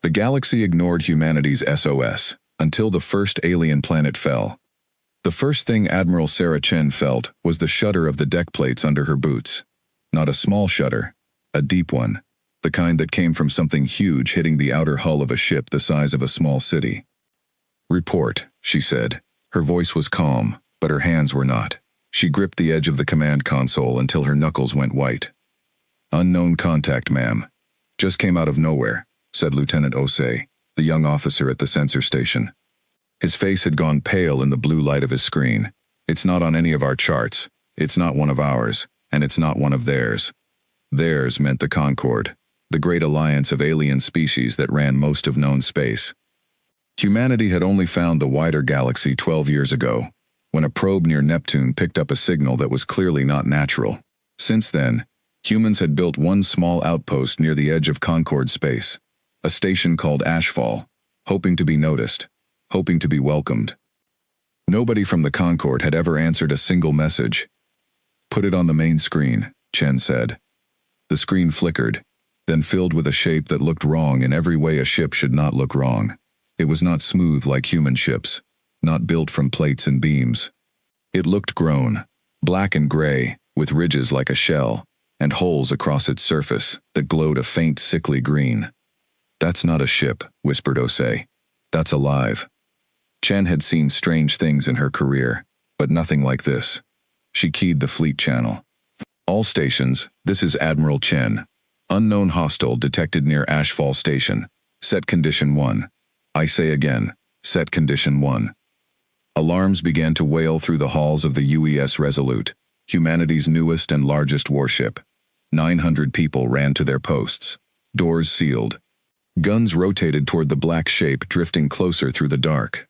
The galaxy ignored humanity's SOS until the first alien planet fell. The first thing Admiral Sarah Chen felt was the shudder of the deck plates under her boots. Not a small shudder, a deep one, the kind that came from something huge hitting the outer hull of a ship the size of a small city. "Report," she said. Her voice was calm, but her hands were not. She gripped the edge of the command console until her knuckles went white. "Unknown contact, ma'am. Just came out of nowhere," said Lieutenant Osei, the young officer at the sensor station. His face had gone pale in the blue light of his screen. "It's not on any of our charts. It's not one of ours, and it's not one of theirs." Theirs meant the Concord, the great alliance of alien species that ran most of known space. Humanity had only found the wider galaxy 12 years ago, when a probe near Neptune picked up a signal that was clearly not natural. Since then, humans had built one small outpost near the edge of Concord space, a station called Ashfall, hoping to be noticed, hoping to be welcomed. Nobody from the Concord had ever answered a single message. "Put it on the main screen," Chen said. The screen flickered, then filled with a shape that looked wrong in every way a ship should not look wrong. It was not smooth like human ships, not built from plates and beams. It looked grown, black and gray, with ridges like a shell, and holes across its surface that glowed a faint sickly green. "That's not a ship," whispered Osei. "That's alive." Chen had seen strange things in her career, but nothing like this. She keyed the fleet channel. "All stations, this is Admiral Chen. Unknown hostile detected near Ashfall Station. Set condition 1. I say again, set condition 1. Alarms began to wail through the halls of the UES Resolute, humanity's newest and largest warship. 900 people ran to their posts. Doors sealed. Guns rotated toward the black shape drifting closer through the dark.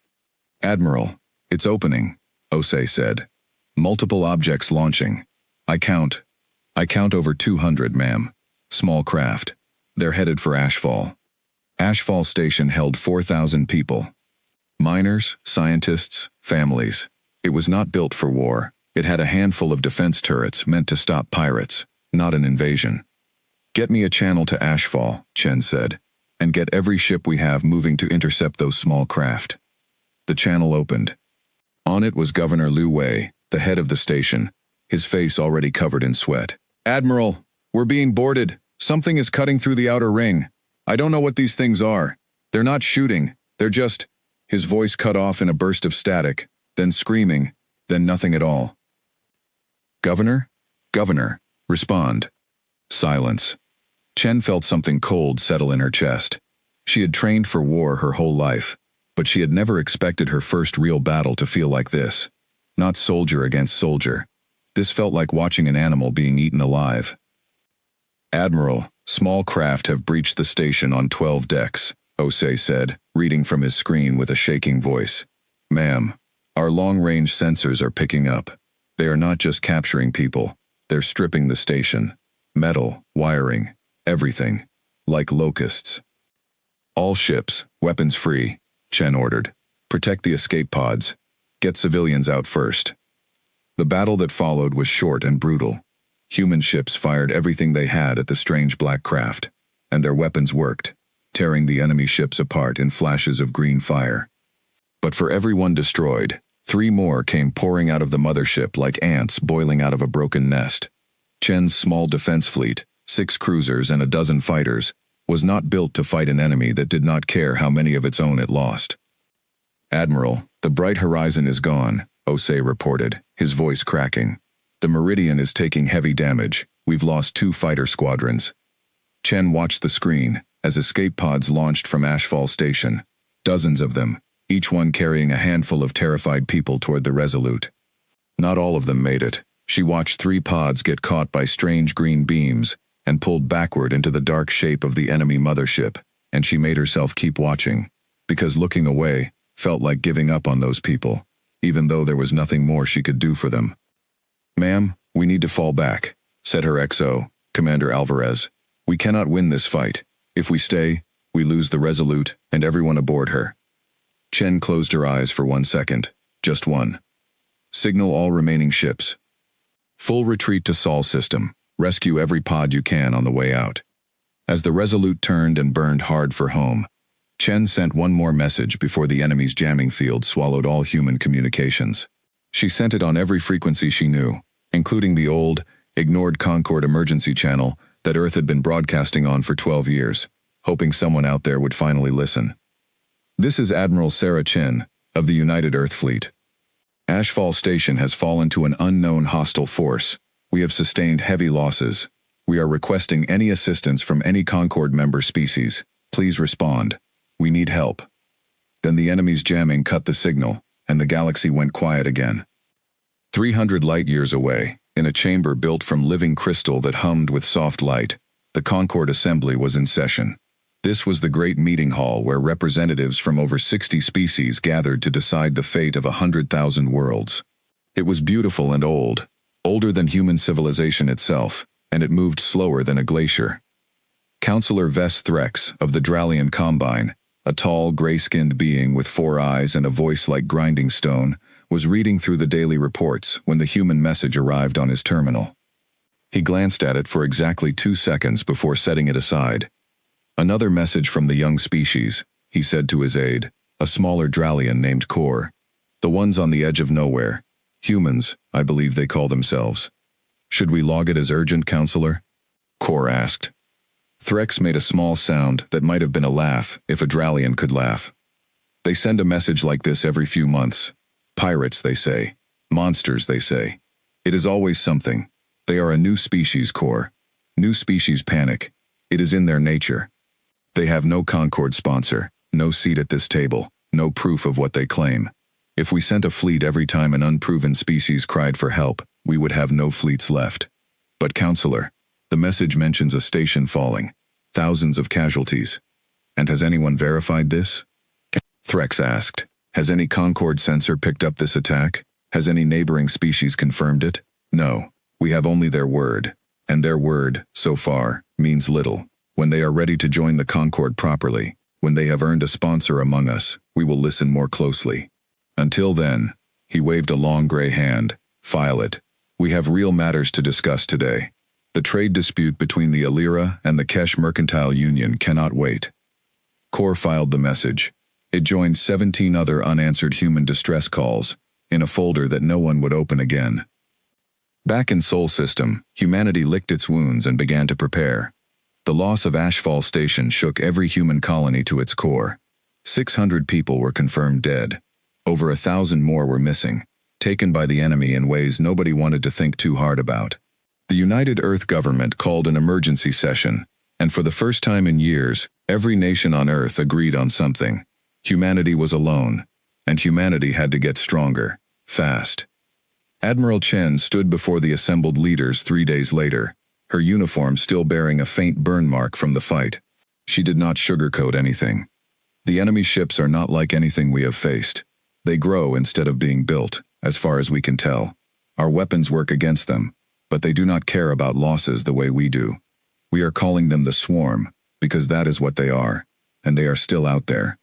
"Admiral, it's opening," Osei said. "Multiple objects launching. I count over 200, ma'am. Small craft. They're headed for Ashfall." Ashfall Station held 4,000 people. Miners, scientists, families. It was not built for war. It had a handful of defense turrets meant to stop pirates, not an invasion. "Get me a channel to Ashfall," Chen said, "and get every ship we have moving to intercept those small craft." The channel opened. On it was Governor Liu Wei, the head of the station, his face already covered in sweat. "Admiral, we're being boarded. Something is cutting through the outer ring. I don't know what these things are. They're not shooting. They're just—" His voice cut off in a burst of static, then screaming, then nothing at all. "Governor? Governor, respond." Silence. Chen felt something cold settle in her chest. She had trained for war her whole life, but she had never expected her first real battle to feel like this. Not soldier against soldier. This felt like watching an animal being eaten alive. "Admiral, small craft have breached the station on 12 decks, Osei said, reading from his screen with a shaking voice. "Ma'am, our long-range sensors are picking up. They are not just capturing people, they're stripping the station. Metal, wiring, everything. Like locusts." "All ships, weapons free," Chen ordered. "Protect the escape pods. Get civilians out first." The battle that followed was short and brutal. Human ships fired everything they had at the strange black craft, and their weapons worked, tearing the enemy ships apart in flashes of green fire. But for every one destroyed, 3 more came pouring out of the mothership like ants boiling out of a broken nest. Chen's small defense fleet, 6 cruisers and a dozen fighters, was not built to fight an enemy that did not care how many of its own it lost. "Admiral, the bright horizon is gone," Osei reported, his voice cracking. "The Meridian is taking heavy damage. We've lost 2 fighter squadrons." Chen watched the screen as escape pods launched from Ashfall Station. Dozens of them, each one carrying a handful of terrified people toward the Resolute. Not all of them made it. She watched 3 pods get caught by strange green beams and pulled backward into the dark shape of the enemy mothership, and she made herself keep watching, because looking away felt like giving up on those people, even though there was nothing more she could do for them. "Ma'am, we need to fall back," said her XO, Commander Alvarez. "We cannot win this fight. If we stay, we lose the Resolute and everyone aboard her." Chen closed her eyes for 1 second, just one. "Signal all remaining ships. Full retreat to Sol system. Rescue every pod you can on the way out." As the Resolute turned and burned hard for home, Chen sent one more message before the enemy's jamming field swallowed all human communications. She sent it on every frequency she knew, including the old, ignored Concord emergency channel that Earth had been broadcasting on for 12 years, hoping someone out there would finally listen. This is Admiral Sarah Chen, of the United Earth Fleet. Ashfall Station has fallen to an unknown hostile force. We have sustained heavy losses. We are requesting any assistance from any Concord member species. Please respond. We need help. Then the enemy's jamming cut the signal, and the galaxy went quiet again. 300 light-years away, in a chamber built from living crystal that hummed with soft light, the Concord Assembly was in session. This was the great meeting hall where representatives from over 60 species gathered to decide the fate of 100,000 worlds. It was beautiful and old, older than human civilization itself, and it moved slower than a glacier. Counselor Vess Threx of the Dralian Combine, a tall, gray-skinned being with 4 eyes and a voice like grinding stone, was reading through the daily reports when the human message arrived on his terminal. He glanced at it for exactly 2 seconds before setting it aside. Another message from the young species, he said to his aide, a smaller Dralian named Kor. The ones on the edge of nowhere. Humans, I believe they call themselves. Should we log it as urgent, Counselor? Kor asked. Threx made a small sound that might have been a laugh if a Dralian could laugh. They send a message like this every few months. Pirates, they say. Monsters, they say. It is always something. They are a new species, Kor. New species panic. It is in their nature. They have no Concord sponsor, no seat at this table, no proof of what they claim. If we sent a fleet every time an unproven species cried for help, we would have no fleets left. But Counselor, the message mentions a station falling, thousands of casualties. And has anyone verified this? Threx asked. Has any Concord sensor picked up this attack? Has any neighboring species confirmed it? No, we have only their word. And their word, so far, means little. When they are ready to join the Concord properly, when they have earned a sponsor among us, we will listen more closely. Until then, he waved a long gray hand, file it. We have real matters to discuss today. The trade dispute between the Ayra and the Kesh Mercantile Union cannot wait. Kor filed the message. It joined 17 other unanswered human distress calls, in a folder that no one would open again. Back in Sol System, humanity licked its wounds and began to prepare. The loss of Ashfall Station shook every human colony to its core. 600 people were confirmed dead. Over 1,000 more were missing, taken by the enemy in ways nobody wanted to think too hard about. The United Earth government called an emergency session, and for the first time in years, every nation on Earth agreed on something. Humanity was alone, and humanity had to get stronger, fast. Admiral Chen stood before the assembled leaders 3 days later, her uniform still bearing a faint burn mark from the fight. She did not sugarcoat anything. The enemy ships are not like anything we have faced. They grow instead of being built, as far as we can tell. Our weapons work against them, but they do not care about losses the way we do. We are calling them the Swarm, because that is what they are, and they are still out there.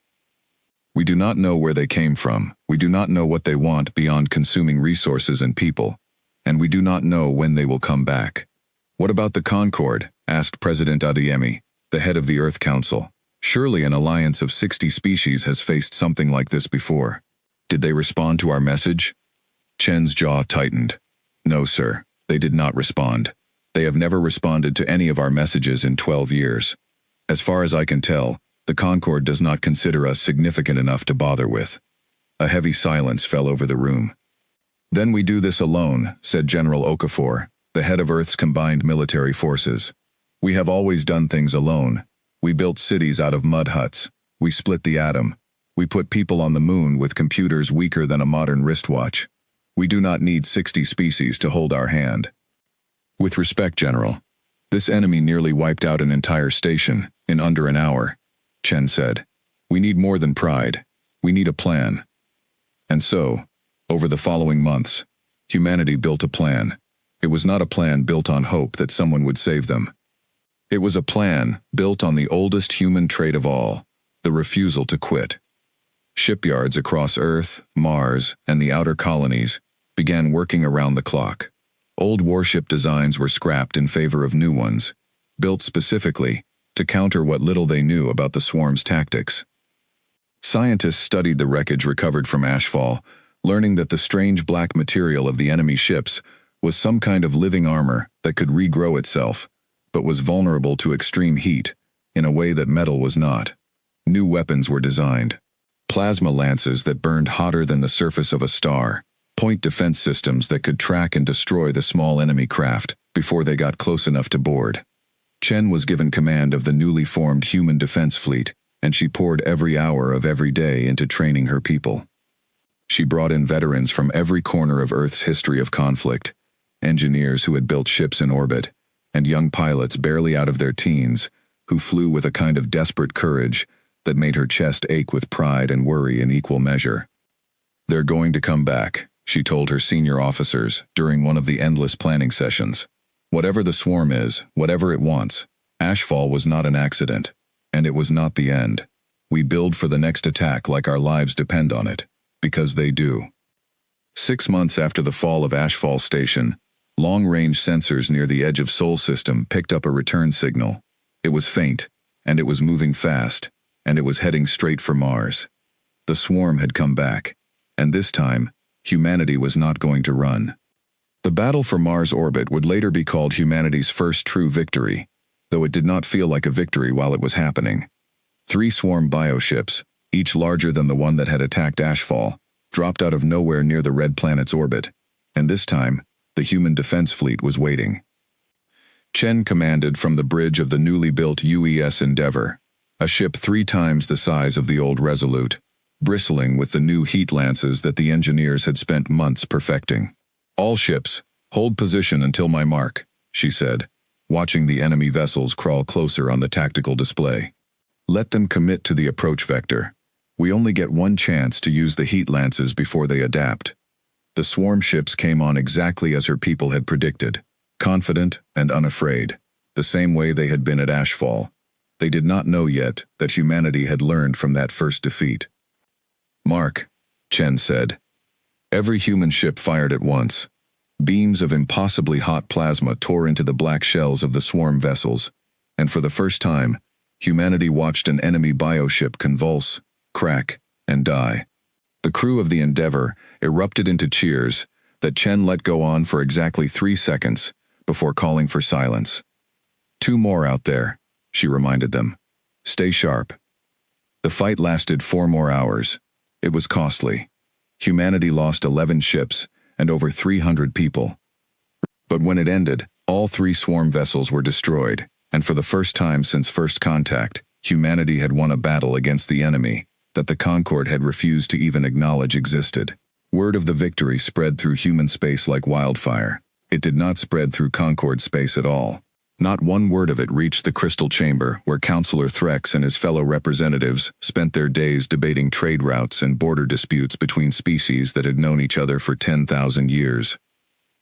We do not know where they came from, we do not know what they want beyond consuming resources and people, and we do not know when they will come back. What about the Concord? Asked President Adeyemi, the head of the Earth Council. Surely an alliance of 60 species has faced something like this before. Did they respond to our message? Chen's jaw tightened. No, sir, they did not respond. They have never responded to any of our messages in 12 years. As far as I can tell, the Concord does not consider us significant enough to bother with. A heavy silence fell over the room. Then we do this alone, said General Okafor, the head of Earth's combined military forces. We have always done things alone. We built cities out of mud huts. We split the atom. We put people on the moon with computers weaker than a modern wristwatch. We do not need 60 species to hold our hand. With respect, General, this enemy nearly wiped out an entire station in under an hour, Chen said. We need more than pride. We need a plan. And so, over the following months, humanity built a plan. It was not a plan built on hope that someone would save them. It was a plan built on the oldest human trait of all, the refusal to quit. Shipyards across Earth, Mars, and the outer colonies began working around the clock. Old warship designs were scrapped in favor of new ones, built specifically to counter what little they knew about the swarm's tactics. Scientists studied the wreckage recovered from ashfall, learning that the strange black material of the enemy ships was some kind of living armor that could regrow itself, but was vulnerable to extreme heat, in a way that metal was not. New weapons were designed. Plasma lances that burned hotter than the surface of a star, point defense systems that could track and destroy the small enemy craft before they got close enough to board. Chen was given command of the newly formed human defense fleet, and she poured every hour of every day into training her people. She brought in veterans from every corner of Earth's history of conflict, engineers who had built ships in orbit, and young pilots barely out of their teens who flew with a kind of desperate courage that made her chest ache with pride and worry in equal measure. "They're going to come back," she told her senior officers during one of the endless planning sessions. "Whatever the swarm is, whatever it wants, ashfall was not an accident, and it was not the end. We build for the next attack like our lives depend on it, because they do." 6 months after the fall of Ashfall Station, long-range sensors near the edge of Sol System picked up a return signal. It was faint, and it was moving fast, and it was heading straight for Mars. The swarm had come back, and this time, humanity was not going to run. The battle for Mars orbit would later be called humanity's first true victory, though it did not feel like a victory while it was happening. 3 swarm bioships, each larger than the one that had attacked Ashfall, dropped out of nowhere near the red planet's orbit, and this time, the human defense fleet was waiting. Chen commanded from the bridge of the newly built UES Endeavour, a ship 3 times the size of the old Resolute, bristling with the new heat lances that the engineers had spent months perfecting. "All ships, hold position until my mark," she said, watching the enemy vessels crawl closer on the tactical display. "Let them commit to the approach vector. We only get one chance to use the heat lances before they adapt." The swarm ships came on exactly as her people had predicted, confident and unafraid, the same way they had been at Ashfall. They did not know yet that humanity had learned from that first defeat. "Mark," Chen said. Every human ship fired at once. Beams of impossibly hot plasma tore into the black shells of the swarm vessels, and for the first time, humanity watched an enemy bioship convulse, crack, and die. The crew of the Endeavour erupted into cheers that Chen let go on for exactly 3 seconds before calling for silence. "2 more out there," she reminded them. "Stay sharp." The fight lasted 4 more hours. It was costly. Humanity lost 11 ships and over 300 people. But when it ended, all 3 swarm vessels were destroyed, and for the first time since first contact, humanity had won a battle against the enemy that the Concord had refused to even acknowledge existed. Word of the victory spread through human space like wildfire. It did not spread through Concord space at all. Not one word of it reached the Crystal Chamber, where Counselor Threx and his fellow representatives spent their days debating trade routes and border disputes between species that had known each other for 10,000 years.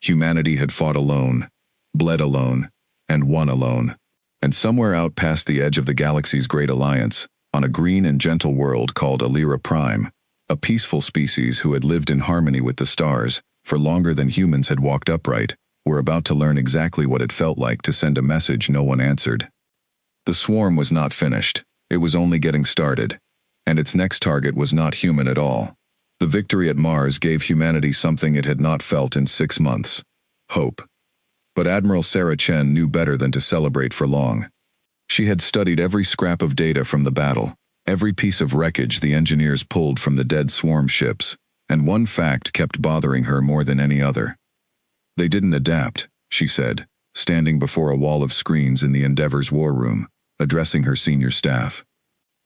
Humanity had fought alone, bled alone, and won alone. And somewhere out past the edge of the galaxy's Great Alliance, on a green and gentle world called Ayra Prime, a peaceful species who had lived in harmony with the stars for longer than humans had walked upright, were about to learn exactly what it felt like to send a message no one answered. The swarm was not finished. It was only getting started, and its next target was not human at all. The victory at Mars gave humanity something it had not felt in 6 months: hope. But Admiral Sarah Chen knew better than to celebrate for long. She had studied every scrap of data from the battle, every piece of wreckage the engineers pulled from the dead swarm ships, and one fact kept bothering her more than any other. "They didn't adapt," she said, standing before a wall of screens in the Endeavour's war room, addressing her senior staff.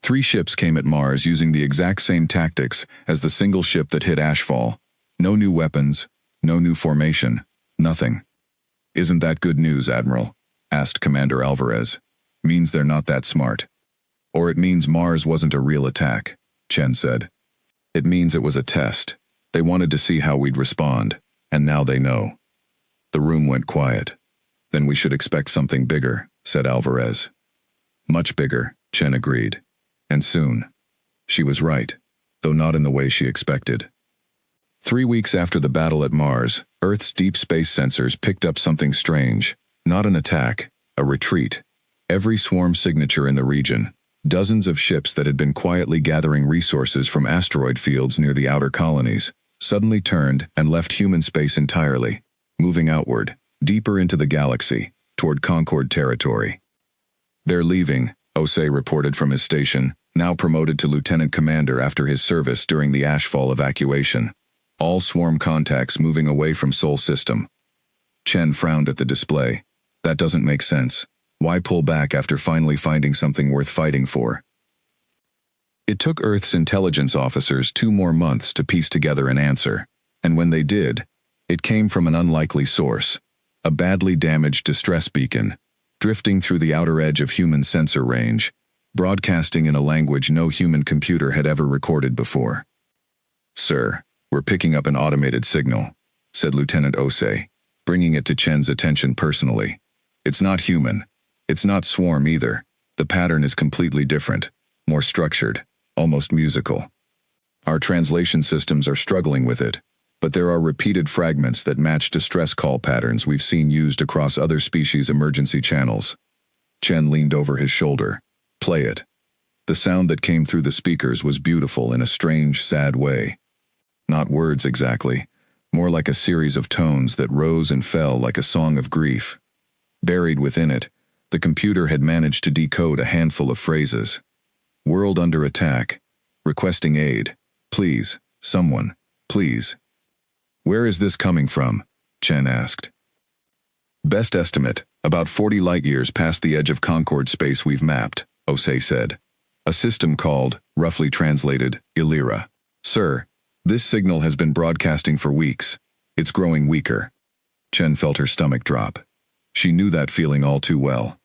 3 ships came at Mars using the exact same tactics as the single ship that hit Ashfall. No new weapons, no new formation, nothing. "Isn't that good news, Admiral?" asked Commander Alvarez. "Means they're not that smart." "Or it means Mars wasn't a real attack," Chen said. "It means it was a test. They wanted to see how we'd respond, and now they know." The room went quiet. "Then we should expect something bigger," said Alvarez. "Much bigger," Chen agreed. "And soon." She was right, though not in the way she expected. 3 weeks after the battle at Mars, Earth's deep space sensors picked up something strange. Not an attack, a retreat. Every swarm signature in the region, Dozens of ships that had been quietly gathering resources from asteroid fields near the outer colonies suddenly turned and left human space entirely, moving outward, deeper into the galaxy, toward Concord territory. "They're leaving," Osei reported from his station, now promoted to lieutenant commander after his service during the Ashfall evacuation. "All swarm contacts moving away from Sol system." Chen frowned at the display. "That doesn't make sense. Why pull back after finally finding something worth fighting for?" It took Earth's intelligence officers 2 more months to piece together an answer, and when they did, it came from an unlikely source, a badly damaged distress beacon, drifting through the outer edge of human sensor range, broadcasting in a language no human computer had ever recorded before. "Sir, we're picking up an automated signal," said Lieutenant Osei, bringing it to Chen's attention personally. "It's not human. It's not swarm either. The pattern is completely different, more structured, almost musical. Our translation systems are struggling with it, but there are repeated fragments that match distress call patterns we've seen used across other species' emergency channels." Chen leaned over his shoulder. "Play it." The sound that came through the speakers was beautiful in a strange, sad way. Not words exactly, more like a series of tones that rose and fell like a song of grief. Buried within it, the computer had managed to decode a handful of phrases. "World under attack. Requesting aid. Please, someone, please." "Where is this coming from?" Chen asked. "Best estimate, about 40 light-years past the edge of Concord space we've mapped," Osei said. "A system called, roughly translated, Ayra. Sir, this signal has been broadcasting for weeks. It's growing weaker." Chen felt her stomach drop. She knew that feeling all too well.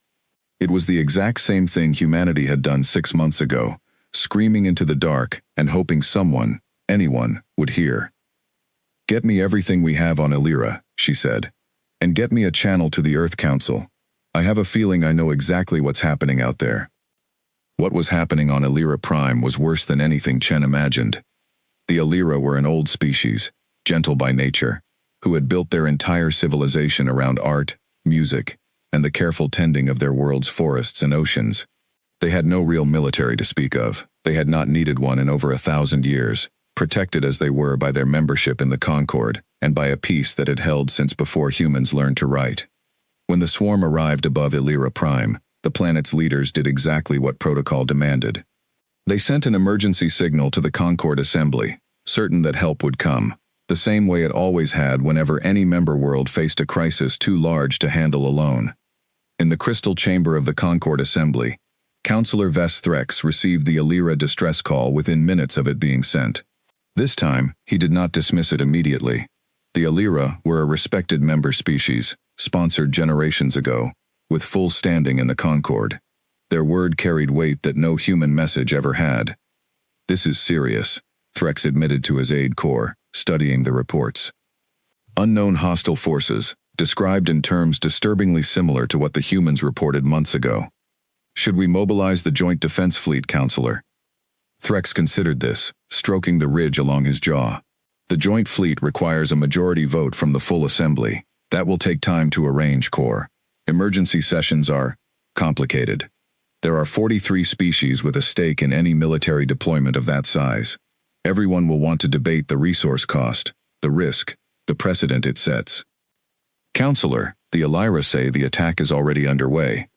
It was the exact same thing humanity had done 6 months ago, screaming into the dark and hoping someone, anyone, would hear. "Get me everything we have on Ayra," she said, "and get me a channel to the Earth Council. I have a feeling I know exactly what's happening out there." What was happening on Ayra Prime was worse than anything Chen imagined. The Ayra were an old species, gentle by nature, who had built their entire civilization around art, music, and the careful tending of their world's forests and oceans. They had no real military to speak of. They had not needed one in over 1,000 years, protected as they were by their membership in the Concord, and by a peace that had held since before humans learned to write. When the swarm arrived above Ayra Prime, the planet's leaders did exactly what protocol demanded. They sent an emergency signal to the Concord Assembly, certain that help would come, the same way it always had whenever any member world faced a crisis too large to handle alone. In the crystal chamber of the Concord Assembly, Councillor Ves Threx received the Ayra distress call within minutes of it being sent. This time, he did not dismiss it immediately. The Ayra were a respected member species, sponsored generations ago, with full standing in the Concord. Their word carried weight that no human message ever had. "This is serious," Threx admitted to his aide corps, studying the reports. "Unknown hostile forces, described in terms disturbingly similar to what the humans reported months ago. Should we mobilize the Joint Defense Fleet, Counselor?" Threx considered this, stroking the ridge along his jaw. "The Joint Fleet requires a majority vote from the full assembly. That will take time to arrange, Corps. Emergency sessions are complicated. There are 43 species with a stake in any military deployment of that size. Everyone will want to debate the resource cost, the risk, the precedent it sets." "Counselor, the Ayra say the attack is already underway."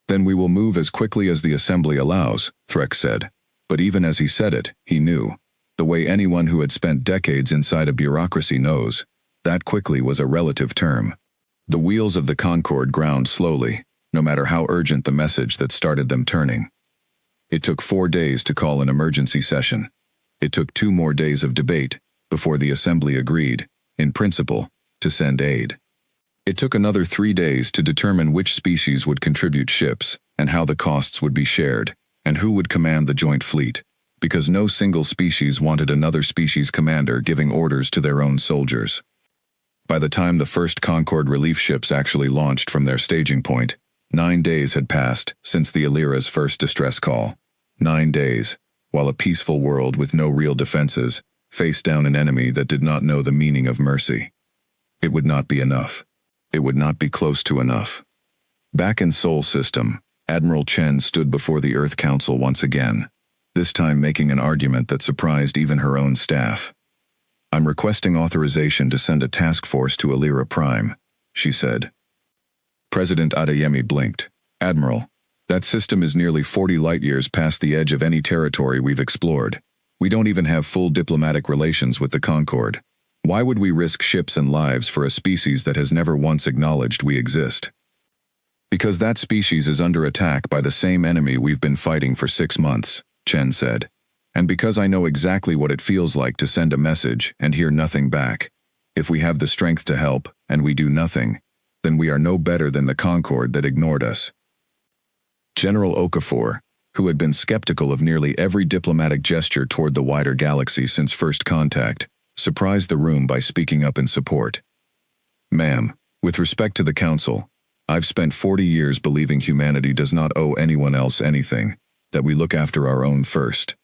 "Then we will move as quickly as the assembly allows," Threx said. But even as he said it, he knew, the way anyone who had spent decades inside a bureaucracy knows, that quickly was a relative term. The wheels of the Concord ground slowly, no matter how urgent the message that started them turning. It took 4 days to call an emergency session. It took 2 more days of debate before the assembly agreed, in principle, to send aid. It took another 3 days to determine which species would contribute ships, and how the costs would be shared, and who would command the joint fleet, because no single species wanted another species commander giving orders to their own soldiers. By the time the first Concord relief ships actually launched from their staging point, 9 days had passed since the Ayra's first distress call. 9 days, while a peaceful world with no real defenses faced down an enemy that did not know the meaning of mercy. It would not be enough. It would not be close to enough. Back in Sol system, Admiral Chen stood before the Earth Council once again, this time making an argument that surprised even her own staff. "I'm requesting authorization to send a task force to Ayra Prime," she said. President Adeyemi blinked. "Admiral, that system is nearly 40 light-years past the edge of any territory we've explored. We don't even have full diplomatic relations with the Concord. Why would we risk ships and lives for a species that has never once acknowledged we exist?" "Because that species is under attack by the same enemy we've been fighting for 6 months, Chen said. "And because I know exactly what it feels like to send a message and hear nothing back. If we have the strength to help, and we do nothing, then we are no better than the Concord that ignored us." General Okafor, who had been skeptical of nearly every diplomatic gesture toward the wider galaxy since first contact, surprised the room by speaking up in support. "Ma'am, with respect to the Council, I've spent 40 years believing humanity does not owe anyone else anything, that we look after our own first.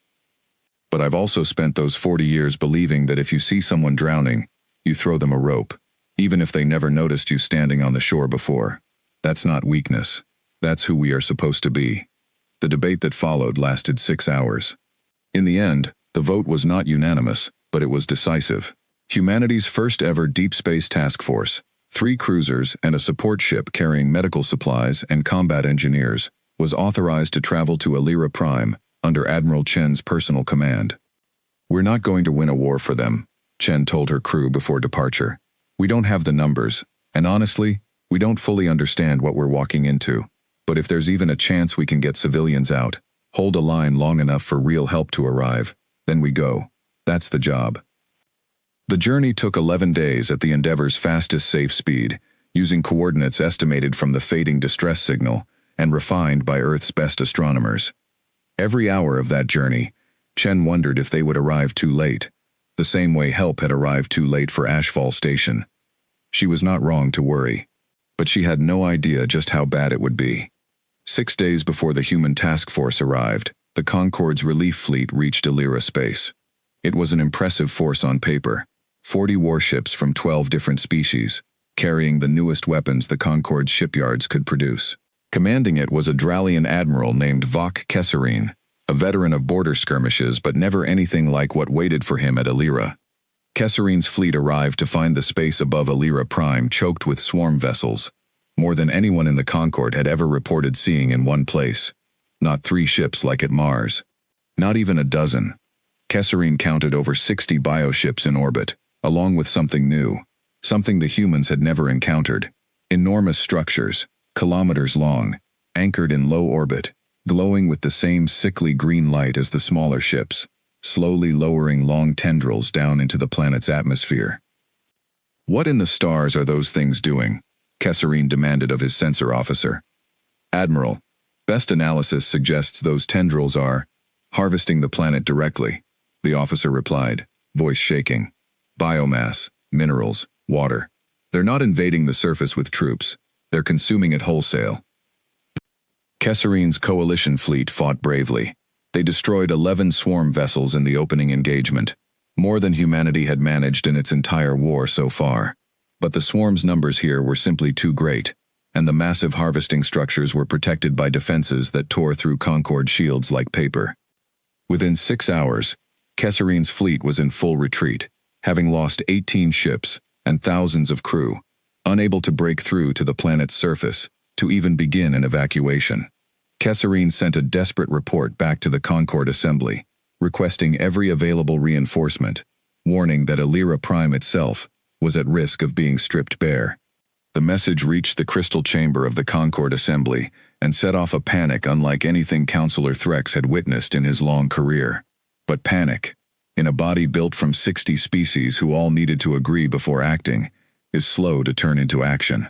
But I've also spent those 40 years believing that if you see someone drowning, you throw them a rope, even if they never noticed you standing on the shore before. That's not weakness. That's who we are supposed to be." The debate that followed lasted 6 hours. In the end, the vote was not unanimous, but it was decisive. Humanity's first ever deep space task force, 3 cruisers and a support ship carrying medical supplies and combat engineers, was authorized to travel to Ayra Prime under Admiral Chen's personal command. "We're not going to win a war for them," Chen told her crew before departure. "We don't have the numbers, and honestly, we don't fully understand what we're walking into. But if there's even a chance we can get civilians out, hold a line long enough for real help to arrive, then we go. That's the job." The journey took 11 days at the Endeavour's fastest safe speed, using coordinates estimated from the fading distress signal and refined by Earth's best astronomers. Every hour of that journey, Chen wondered if they would arrive too late, the same way help had arrived too late for Ashfall Station. She was not wrong to worry, but she had no idea just how bad it would be. 6 days before the human task force arrived, the Concord's relief fleet reached Ayra space. It was an impressive force on paper, 40 warships from 12 different species, carrying the newest weapons the Concord's shipyards could produce. Commanding it was a Dralian admiral named Vok Kesserine, a veteran of border skirmishes but never anything like what waited for him at Ayra. Kesserine's fleet arrived to find the space above Ayra Prime choked with swarm vessels, more than anyone in the Concord had ever reported seeing in one place. Not 3 ships like at Mars. Not even a dozen. Kesserine counted over 60 bioships in orbit, along with something new, something the humans had never encountered. Enormous structures, kilometers long, anchored in low orbit, glowing with the same sickly green light as the smaller ships, slowly lowering long tendrils down into the planet's atmosphere. "What in the stars are those things doing?" Kesserine demanded of his sensor officer. "Admiral, best analysis suggests those tendrils are harvesting the planet directly," the officer replied, voice shaking. "Biomass, minerals, water. They're not invading the surface with troops. They're consuming it wholesale." Kesserine's coalition fleet fought bravely. They destroyed 11 swarm vessels in the opening engagement, more than humanity had managed in its entire war so far. But the swarm's numbers here were simply too great, and the massive harvesting structures were protected by defenses that tore through Concord shields like paper. Within 6 hours, Kesserine's fleet was in full retreat, having lost 18 ships and thousands of crew, unable to break through to the planet's surface to even begin an evacuation. Kesserine sent a desperate report back to the Concord Assembly, requesting every available reinforcement, warning that Ayra Prime itself was at risk of being stripped bare. The message reached the crystal chamber of the Concord Assembly and set off a panic unlike anything Councillor Threx had witnessed in his long career. But panic, in a body built from 60 species who all needed to agree before acting, is slow to turn into action.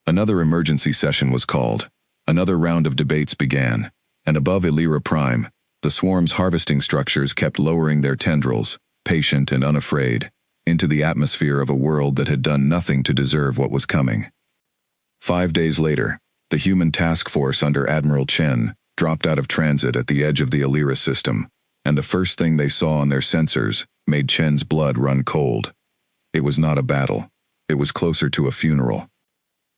Another emergency session was called. Another round of debates began, and above Ayra Prime, the swarm's harvesting structures kept lowering their tendrils, patient and unafraid, into the atmosphere of a world that had done nothing to deserve what was coming. 5 days later, the human task force under Admiral Chen dropped out of transit at the edge of the Ayra system, and the first thing they saw on their sensors made Chen's blood run cold. It was not a battle. It was closer to a funeral.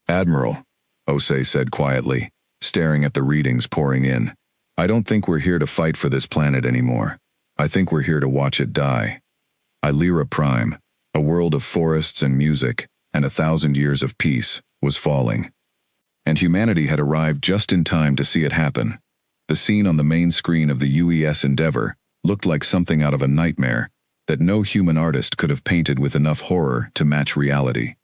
"Admiral," Osei said quietly, staring at the readings pouring in. "I don't think we're here to fight for this planet anymore. I think we're here to watch it die." Ayra Prime, a world of forests and music, and 1,000 years of peace, was falling. And humanity had arrived just in time to see it happen. The scene on the main screen of the UES Endeavour looked like something out of a nightmare that no human artist could have painted with enough horror to match reality.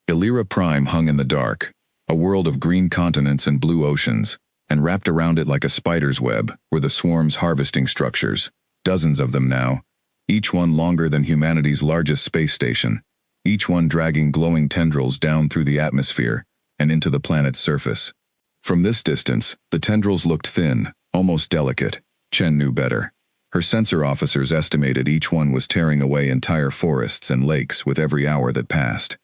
Ayra Prime hung in the dark, a world of green continents and blue oceans, and wrapped around it like a spider's web were the swarm's harvesting structures, dozens of them now, each one longer than humanity's largest space station, each one dragging glowing tendrils down through the atmosphere and into the planet's surface. From this distance, the tendrils looked thin, almost delicate. Chen knew better. Her sensor officers estimated each one was tearing away entire forests and lakes with every hour that passed.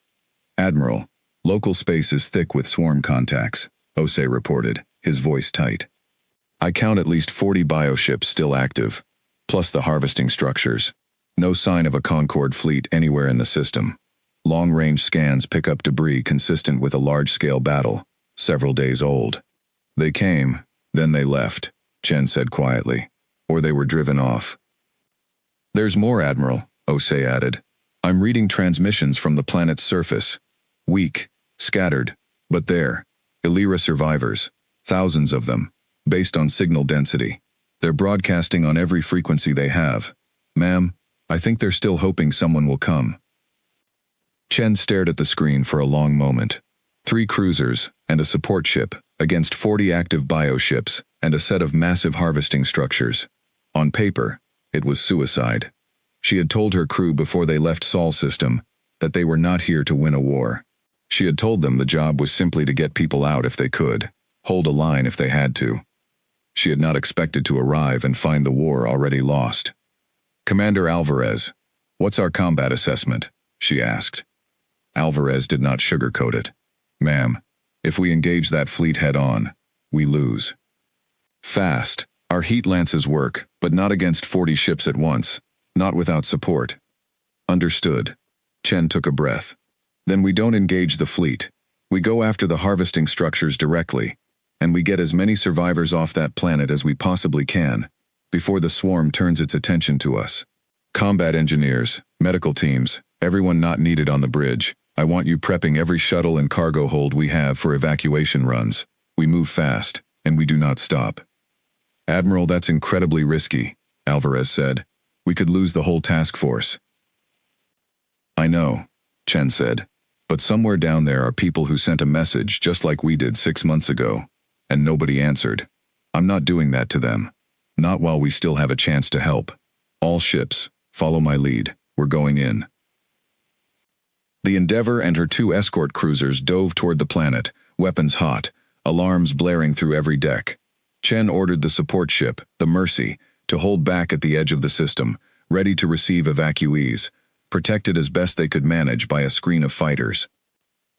"Admiral, local space is thick with swarm contacts," Ose reported, his voice tight. "I count at least 40 bioships still active, plus the harvesting structures. No sign of a Concorde fleet anywhere in the system. Long-range scans pick up debris consistent with a large-scale battle, several days old. They came, then they left," Chen said quietly. "Or they were driven off." "There's more, Admiral," Ose added. "I'm reading transmissions from the planet's surface. Weak, scattered, but there. Ayra survivors, thousands of them, based on signal density. They're broadcasting on every frequency they have. Ma'am, I think they're still hoping someone will come." Chen stared at the screen for a long moment. 3 cruisers and a support ship against 40 active bioships and a set of massive harvesting structures. On paper, it was suicide. She had told her crew before they left Sol system that they were not here to win a war. She had told them the job was simply to get people out if they could, hold a line if they had to. She had not expected to arrive and find the war already lost. "Commander Alvarez, what's our combat assessment?" she asked. Alvarez did not sugarcoat it. "Ma'am, if we engage that fleet head-on, we lose. Fast, our heat lances work, but not against 40 ships at once, not without support." "Understood." Chen took a breath. "Then we don't engage the fleet. We go after the harvesting structures directly, and we get as many survivors off that planet as we possibly can, before the swarm turns its attention to us. Combat engineers, medical teams, everyone not needed on the bridge, I want you prepping every shuttle and cargo hold we have for evacuation runs. We move fast, and we do not stop." "Admiral, that's incredibly risky," Alvarez said. "We could lose the whole task force." "I know," Chen said, "but somewhere down there are people who sent a message just like we did 6 months ago, and nobody answered. I'm not doing that to them. Not while we still have a chance to help. All ships, follow my lead. We're going in." The Endeavour and her 2 escort cruisers dove toward the planet, weapons hot, alarms blaring through every deck. Chen ordered the support ship, the Mercy, to hold back at the edge of the system, ready to receive evacuees, protected as best they could manage by a screen of fighters.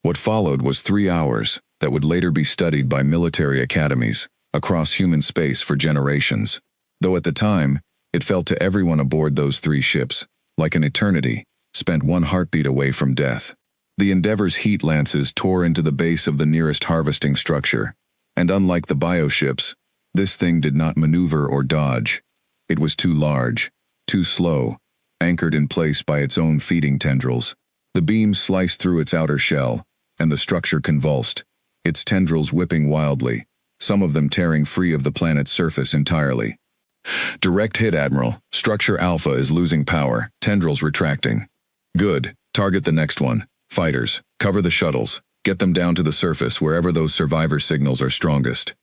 What followed was 3 hours that would later be studied by military academies across human space for generations, though at the time, it felt to everyone aboard those 3 ships like an eternity, spent 1 heartbeat away from death. The Endeavour's heat lances tore into the base of the nearest harvesting structure, and unlike the bioships, this thing did not maneuver or dodge. It was too large, too slow, anchored in place by its own feeding tendrils. The beams sliced through its outer shell, and the structure convulsed, its tendrils whipping wildly, some of them tearing free of the planet's surface entirely. "Direct hit, Admiral. Structure Alpha is losing power, tendrils retracting." "Good. Target the next one. Fighters, cover the shuttles. Get them down to the surface wherever those survivor signals are strongest."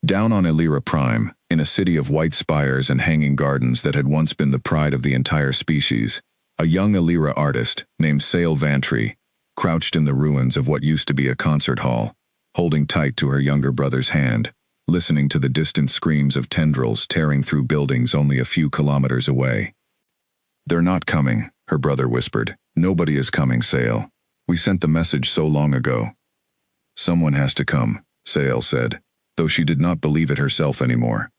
Down on Ayra Prime, in a city of white spires and hanging gardens that had once been the pride of the entire species, a young Ayra artist named Sail Vantry crouched in the ruins of what used to be a concert hall, holding tight to her younger brother's hand, listening to the distant screams of tendrils tearing through buildings only a few kilometers away. "They're not coming," her brother whispered. "Nobody is coming, Sail. We sent the message so long ago." "Someone has to come," Sail said, though she did not believe it herself anymore.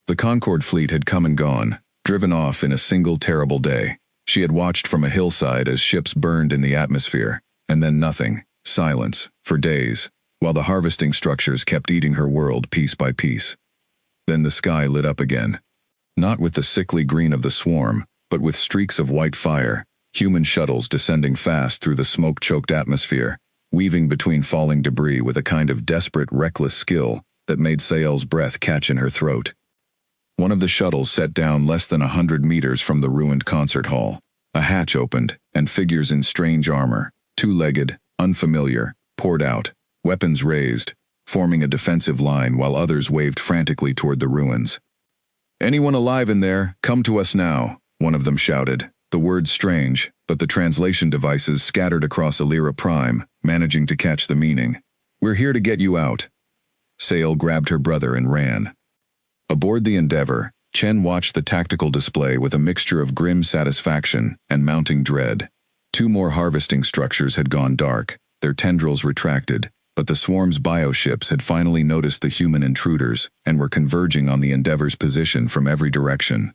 The Concorde fleet had come and gone, driven off in a single terrible day. She had watched from a hillside as ships burned in the atmosphere, and then nothing, silence, for days, while the harvesting structures kept eating her world piece by piece. Then the sky lit up again. Not with the sickly green of the swarm, but with streaks of white fire, human shuttles descending fast through the smoke-choked atmosphere, weaving between falling debris with a kind of desperate, reckless skill that made Sael's breath catch in her throat. One of the shuttles set down less than 100 meters from the ruined concert hall. A hatch opened, and figures in strange armor, two-legged, unfamiliar, poured out, weapons raised, forming a defensive line while others waved frantically toward the ruins. "Anyone alive in there, come to us now," one of them shouted, the words strange, but the translation devices scattered across Ayra Prime, managing to catch the meaning. "We're here to get you out." Sael grabbed her brother and ran. Aboard the Endeavor, Chen watched the tactical display with a mixture of grim satisfaction and mounting dread. Two more harvesting structures had gone dark, their tendrils retracted, but the swarm's bioships had finally noticed the human intruders and were converging on the Endeavor's position from every direction.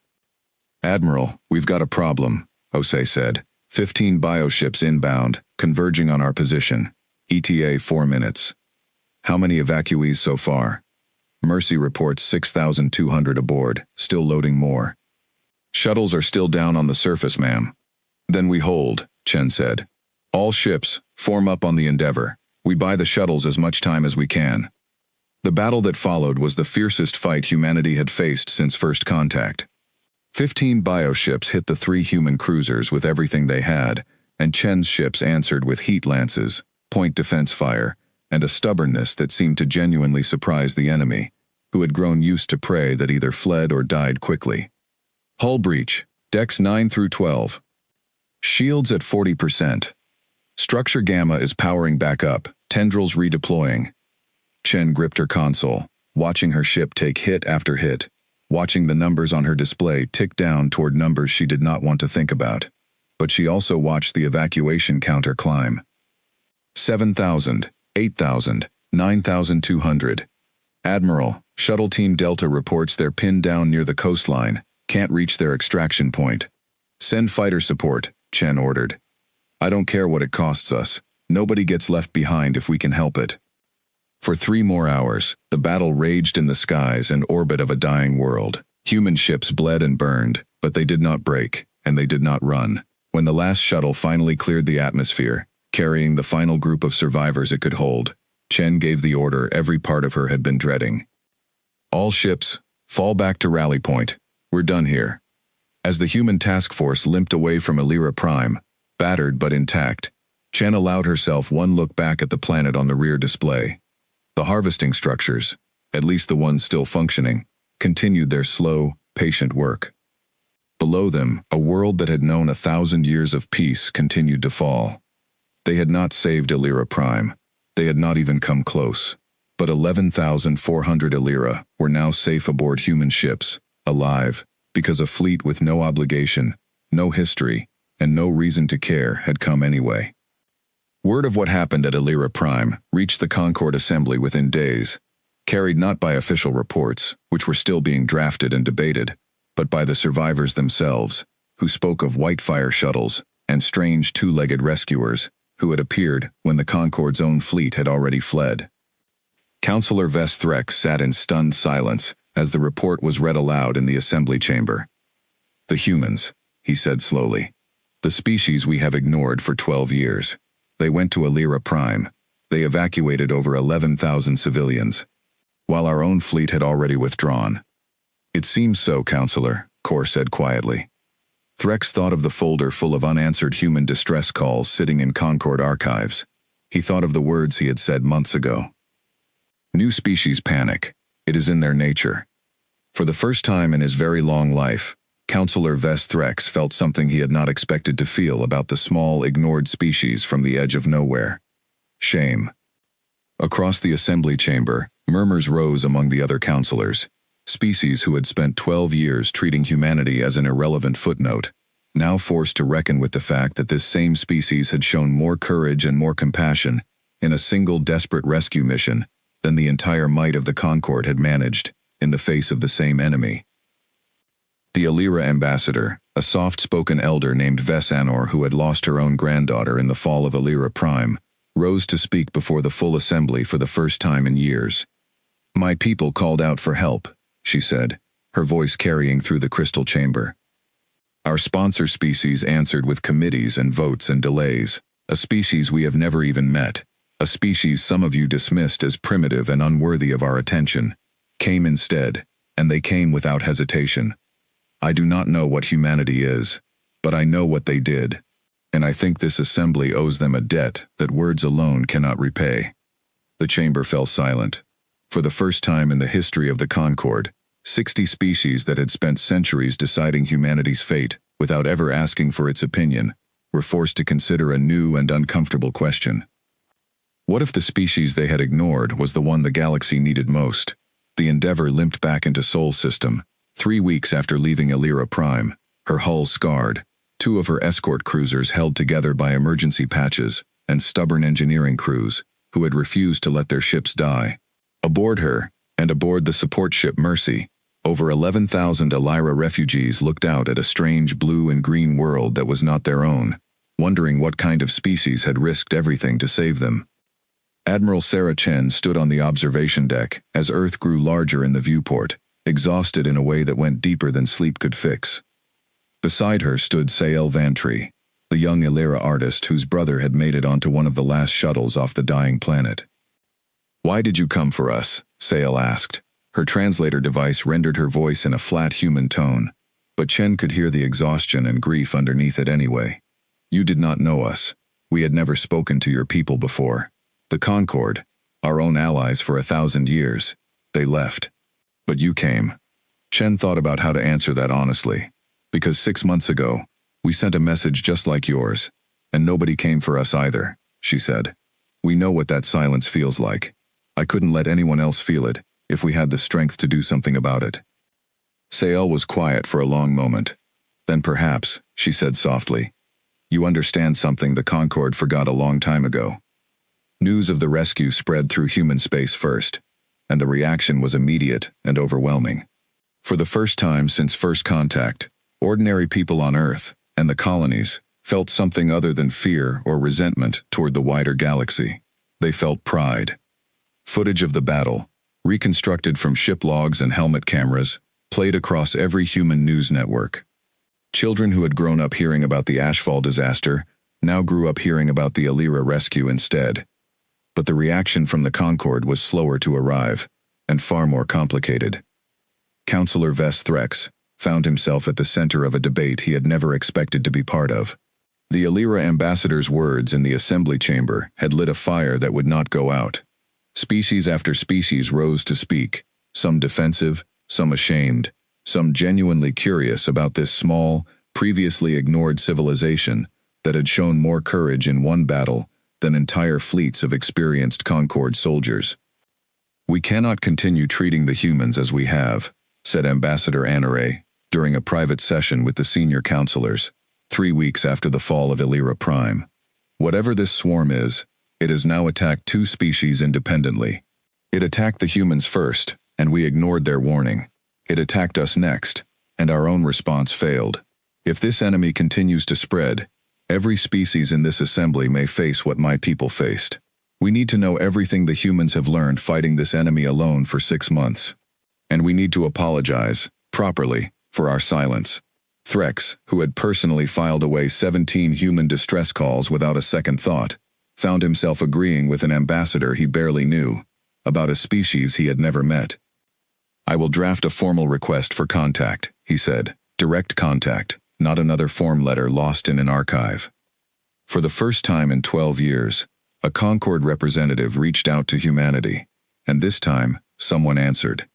"Admiral, we've got a problem," Osei said. 15 bioships inbound, converging on our position. ETA 4 minutes. "How many evacuees so far?" "Mercy reports 6,200 aboard, still loading more." "Shuttles are still down on the surface, ma'am." "Then we hold," Chen said. "All ships, form up on the Endeavor. We buy the shuttles as much time as we can." The battle that followed was the fiercest fight humanity had faced since first contact. 15 bioships hit the 3 human cruisers with everything they had, and Chen's ships answered with heat lances, point defense fire, and a stubbornness that seemed to genuinely surprise the enemy, who had grown used to prey that either fled or died quickly. "Hull breach, decks 9 through 12. Shields at 40%. Structure Gamma is powering back up, tendrils redeploying." Chen gripped her console, watching her ship take hit after hit, watching the numbers on her display tick down toward numbers she did not want to think about. But she also watched the evacuation counter climb. 7,000, 8,000, 9,200. "Admiral, Shuttle Team Delta reports they're pinned down near the coastline, can't reach their extraction point." "Send fighter support," Chen ordered. "I don't care what it costs us. Nobody gets left behind if we can help it." For 3 more hours, the battle raged in the skies and orbit of a dying world. Human ships bled and burned, but they did not break, and they did not run. When the last shuttle finally cleared the atmosphere, carrying the final group of survivors it could hold, Chen gave the order every part of her had been dreading. "All ships, fall back to rally point. We're done here." As the human task force limped away from Ayra Prime, battered but intact, Chen allowed herself one look back at the planet on the rear display. The harvesting structures, at least the ones still functioning, continued their slow, patient work. Below them, a world that had known 1,000 years of peace continued to fall. They had not saved Ayra Prime. They had not even come close. But 11,400 Ayra were now safe aboard human ships, alive, because a fleet with no obligation, no history, and no reason to care had come anyway. Word of what happened at Ayra Prime reached the Concord Assembly within days, carried not by official reports, which were still being drafted and debated, but by the survivors themselves, who spoke of white fire shuttles and strange 2-legged rescuers who had appeared when the Concord's own fleet had already fled. Counselor Vestrex sat in stunned silence as the report was read aloud in the assembly chamber. "The humans," he said slowly. "The species we have ignored for 12 years. They went to Ayra Prime. They evacuated over 11,000 civilians, while our own fleet had already withdrawn." "It seems so, Counselor," Kor said quietly. Threx thought of the folder full of unanswered human distress calls sitting in Concord archives. He thought of the words he had said months ago. New species panic. It is in their nature. For the first time in his very long life, Counselor Vestrex felt something he had not expected to feel about the small, ignored species from the edge of nowhere. Shame. Across the assembly chamber, murmurs rose among the other counselors. Species who had spent 12 years treating humanity as an irrelevant footnote, now forced to reckon with the fact that this same species had shown more courage and more compassion in a single desperate rescue mission than the entire might of the Concord had managed in the face of the same enemy. The Ayra ambassador, a soft-spoken elder named Vesanor who had lost her own granddaughter in the fall of Ayra Prime, rose to speak before the full assembly for the first time in years. "My people called out for help," she said, her voice carrying through the crystal chamber. "Our sponsor species answered with committees and votes and delays, a species we have never even met, a species some of you dismissed as primitive and unworthy of our attention, came instead, and they came without hesitation. I do not know what humanity is, but I know what they did, and I think this assembly owes them a debt that words alone cannot repay." The chamber fell silent. For the first time in the history of the Concord, 60 species that had spent centuries deciding humanity's fate without ever asking for its opinion were forced to consider a new and uncomfortable question. What if the species they had ignored was the one the galaxy needed most? The Endeavor limped back into Sol System, 3 weeks after leaving Ayra Prime, her hull scarred, 2 of her escort cruisers held together by emergency patches, and stubborn engineering crews, who had refused to let their ships die. Aboard her, and aboard the support ship Mercy, over 11,000 Ayra refugees looked out at a strange blue and green world that was not their own, wondering what kind of species had risked everything to save them. Admiral Sarah Chen stood on the observation deck as Earth grew larger in the viewport, exhausted in a way that went deeper than sleep could fix. Beside her stood Sael Vantry, the young Ayra artist whose brother had made it onto one of the last shuttles off the dying planet. "Why did you come for us?" Sael asked. Her translator device rendered her voice in a flat human tone, but Chen could hear the exhaustion and grief underneath it anyway. "You did not know us. We had never spoken to your people before. The Concord, our own allies for 1,000 years, they left. But you came." Chen thought about how to answer that honestly. "Because 6 months ago, we sent a message just like yours, and nobody came for us either," she said. "We know what that silence feels like. I couldn't let anyone else feel it, if we had the strength to do something about it." Sael was quiet for a long moment. "Then perhaps," she said softly, "you understand something the Concord forgot a long time ago." News of the rescue spread through human space first, and the reaction was immediate and overwhelming. For the first time since first contact, ordinary people on Earth, and the colonies, felt something other than fear or resentment toward the wider galaxy. They felt pride. Footage of the battle, reconstructed from ship logs and helmet cameras, played across every human news network. Children who had grown up hearing about the Ashfall disaster now grew up hearing about the Ayra rescue instead. But the reaction from the Concord was slower to arrive, and far more complicated. Counselor Vess Threx found himself at the center of a debate he had never expected to be part of. The Ayra ambassador's words in the assembly chamber had lit a fire that would not go out. Species after species rose to speak, some defensive, some ashamed, some genuinely curious about this small, previously ignored civilization that had shown more courage in one battle than entire fleets of experienced Concord soldiers. "We cannot continue treating the humans as we have," said Ambassador Ayra during a private session with the senior counselors, 3 weeks after the fall of Ayra Prime. "Whatever this swarm is, it has now attacked 2 species independently. It attacked the humans first, and we ignored their warning. It attacked us next, and our own response failed. If this enemy continues to spread, every species in this assembly may face what my people faced. We need to know everything the humans have learned fighting this enemy alone for 6 months. And we need to apologize, properly, for our silence." Threx, who had personally filed away 17 human distress calls without a second thought, found himself agreeing with an ambassador he barely knew, about a species he had never met. "I will draft a formal request for contact," he said. "Direct contact, not another form letter lost in an archive." For the first time in 12 years, a Concord representative reached out to humanity, and this time, someone answered.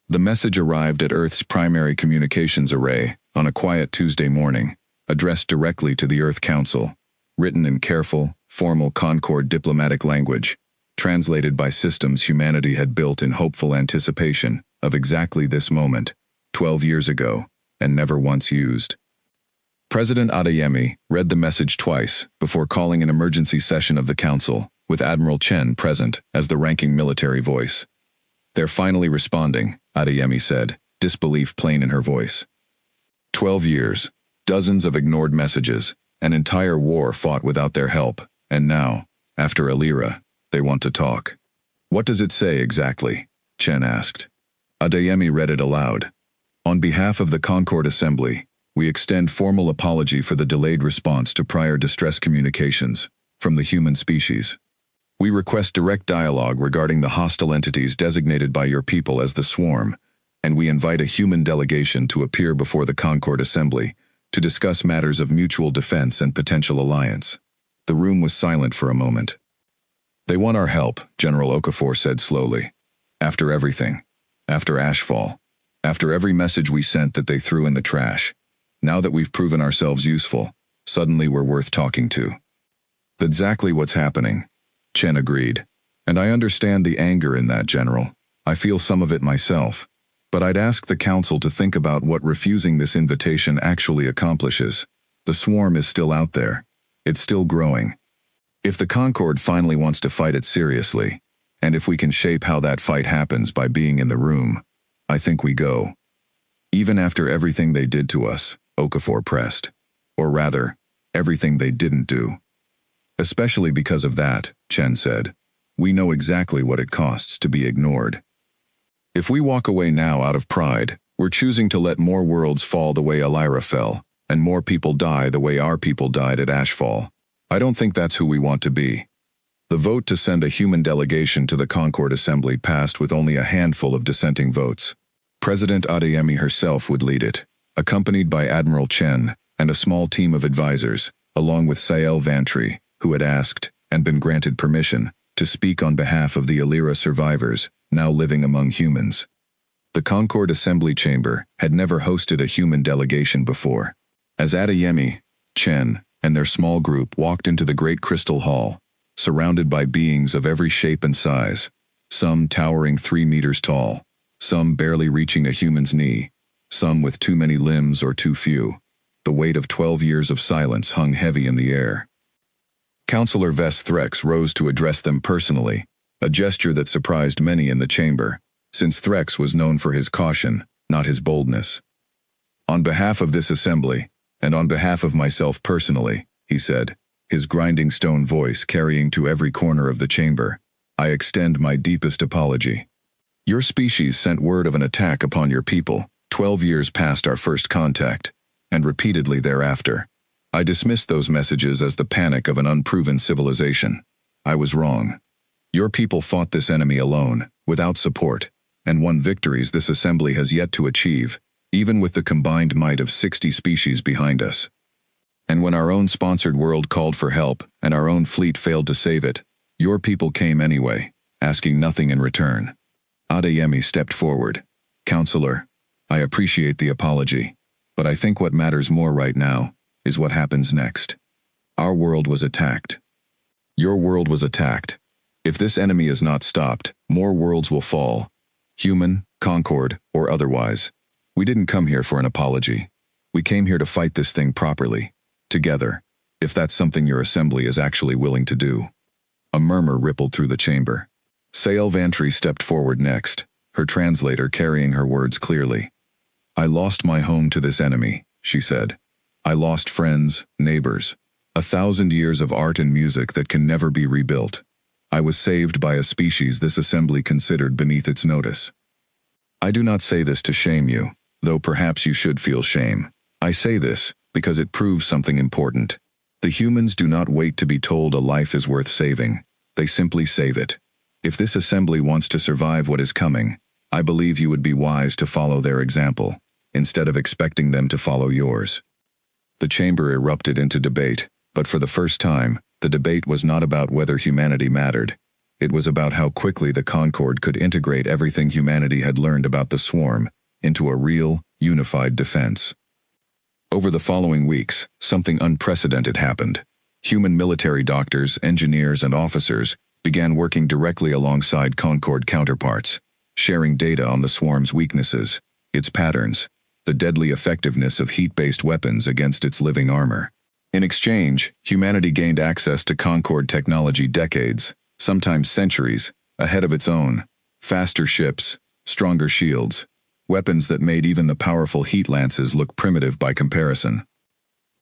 The message arrived at Earth's primary communications array on a quiet Tuesday morning, addressed directly to the Earth Council, written in careful, formal Concord diplomatic language, translated by systems humanity had built in hopeful anticipation of exactly this moment, 12 years ago, and never once used. President Adeyemi read the message twice before calling an emergency session of the Council, with Admiral Chen present as the ranking military voice. "They're finally responding," Adeyemi said, disbelief plain in her voice. 12 years, dozens of ignored messages, an entire war fought without their help, and now, After Ayra, they want to talk. What does it say exactly? Chen asked. Adeyemi read it aloud. On behalf of the Concord Assembly, we extend formal apology for the delayed response to prior distress communications from the human species. We request direct dialogue regarding the hostile entities designated by your people as the Swarm, and we invite a human delegation to appear before the Concord Assembly to discuss matters of mutual defense and potential alliance. The room was silent for a moment. They want our help, General Okafor said slowly. After everything. After Ashfall. After every message we sent that they threw in the trash. Now that we've proven ourselves useful, suddenly we're worth talking to. That's exactly what's happening, Chen agreed. And I understand the anger in that, General. I feel some of it myself. But I'd ask the Council to think about what refusing this invitation actually accomplishes. The Swarm is still out there. It's still growing. If the Concord finally wants to fight it seriously, and if we can shape how that fight happens by being in the room, I think we go. Even after everything they did to us, Okafor pressed. Or rather, everything they didn't do. Especially because of that, Chen said. We know exactly what it costs to be ignored. If we walk away now out of pride, we're choosing to let more worlds fall the way Ayra fell, and more people die the way our people died at Ashfall. I don't think that's who we want to be. The vote to send a human delegation to the Concord Assembly passed with only a handful of dissenting votes. President Adeyemi herself would lead it, accompanied by Admiral Chen and a small team of advisors, along with Sael Vantry, who had asked, and been granted permission, to speak on behalf of the Ayra survivors, now living among humans. The Concord Assembly Chamber had never hosted a human delegation before. As Adeyemi, Chen, and their small group walked into the Great Crystal Hall, surrounded by beings of every shape and size, some towering 3 meters tall, some barely reaching a human's knee, some with too many limbs or too few, the weight of 12 years of silence hung heavy in the air. Councillor Threx rose to address them personally, a gesture that surprised many in the chamber, since Threx was known for his caution, not his boldness. On behalf of this assembly, and on behalf of myself personally, he said, his grinding stone voice carrying to every corner of the chamber, I extend my deepest apology. Your species sent word of an attack upon your people, 12 years past our first contact, and repeatedly thereafter. I dismissed those messages as the panic of an unproven civilization. I was wrong. Your people fought this enemy alone, without support, and won victories this assembly has yet to achieve, even with the combined might of 60 species behind us. And when our own sponsored world called for help and our own fleet failed to save it, your people came anyway, asking nothing in return. Adeyemi stepped forward. Counselor, I appreciate the apology, but I think what matters more right now is what happens next. Our world was attacked. Your world was attacked. If this enemy is not stopped, more worlds will fall. Human, Concord, or otherwise. We didn't come here for an apology. We came here to fight this thing properly. Together, if that's something your assembly is actually willing to do. A murmur rippled through the chamber. Sael Vantry stepped forward next, her translator carrying her words clearly. I lost my home to this enemy, she said. I lost friends, neighbors, 1,000 years of art and music that can never be rebuilt. I was saved by a species this assembly considered beneath its notice. I do not say this to shame you, though perhaps you should feel shame. I say this because it proves something important. The humans do not wait to be told a life is worth saving. They simply save it. If this assembly wants to survive what is coming, I believe you would be wise to follow their example, instead of expecting them to follow yours. The chamber erupted into debate, but for the first time, the debate was not about whether humanity mattered. It was about how quickly the Concord could integrate everything humanity had learned about the Swarm into a real, unified defense. Over the following weeks, something unprecedented happened. Human military doctors, engineers, and officers began working directly alongside Concord counterparts, sharing data on the Swarm's weaknesses, its patterns, the deadly effectiveness of heat-based weapons against its living armor. In exchange, humanity gained access to Concord technology decades, sometimes centuries, ahead of its own. Faster ships, stronger shields, weapons that made even the powerful heat lances look primitive by comparison.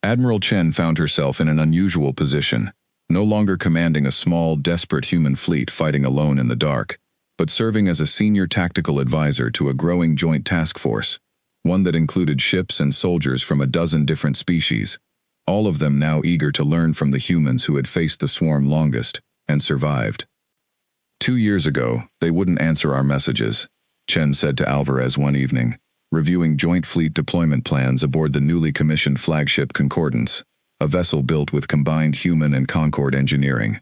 Admiral Chen found herself in an unusual position, no longer commanding a small, desperate human fleet fighting alone in the dark, but serving as a senior tactical advisor to a growing joint task force, one that included ships and soldiers from a dozen different species, all of them now eager to learn from the humans who had faced the swarm longest and survived. 2 years ago, they wouldn't answer our messages, Chen said to Alvarez one evening, reviewing joint fleet deployment plans aboard the newly commissioned flagship Concordance, a vessel built with combined human and Concord engineering.